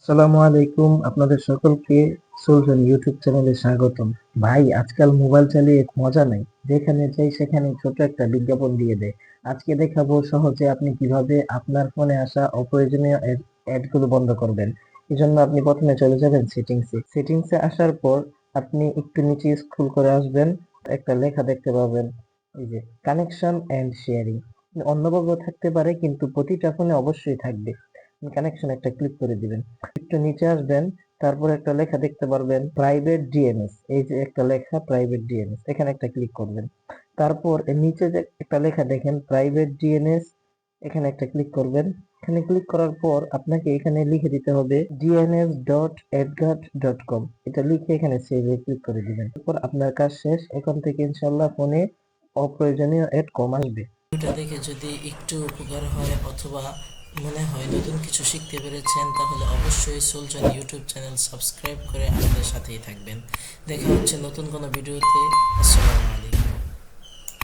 আসসালামু আলাইকুম, আপনাদের সকলকে সুলতান ইউটিউব চ্যানেলে স্বাগতম। ভাই, আজকাল মোবাইল চালিয়ে মজা নাই, যেখানে যাই সেখানে ছোট একটা বিজ্ঞাপন দিয়ে দেয়। আজকে দেখাবো সহজে আপনি কিভাবে আপনার ফোনে আসা অপ্রয়োজনীয় অ্যাড গুলো বন্ধ করবেন। এই জন্য আপনি প্রথমে চলে যাবেন সেটিংসে আসার পর আপনি একটু নিচে স্ক্রল করে আসবেন, একটা লেখা দেখতে পাবেন, এই যে কানেকশন এন্ড শেয়ারিং। অন্যভাবেও থাকতে পারে, কিন্তু প্রতিটা ফোনে অবশ্যই থাকবে। কানেকশন একটা ক্লিক করে দিবেন, একটু নিচে আসবেন, তারপর একটা লেখা দেখতে পারবেন প্রাইভেট ডিএনএস। এই যে একটা লেখা প্রাইভেট ডিএনএস, এখানে একটা ক্লিক করবেন। তারপর এর নিচে যে একটা লেখা দেখেন প্রাইভেট ডিএনএস, এখানে একটা ক্লিক করবেন। এখানে ক্লিক করার পর আপনাকে এখানে লিখে দিতে হবে dns.adguard.com। এটা লিখে এখানে সেভে ক্লিক করে দিবেন। তারপর আপনার কাজ শেষ। এখন থেকে ইনশাল্লাহ ফোনে অপ্রয়োজনীয় অ্যাড কম আসবে। ভিডিওটা দেখে যদি একটু উপকার হয় অথবা মনে হয় নতুন কিছু শিখতে পেরেছেন, তাহলে অবশ্যই সোলজান ইউটিউব চ্যানেল সাবস্ক্রাইব করে আমাদের সাথেই থাকবেন। দেখা হচ্ছে নতুন কোনো ভিডিওতে। আসসালামু আলাইকুম।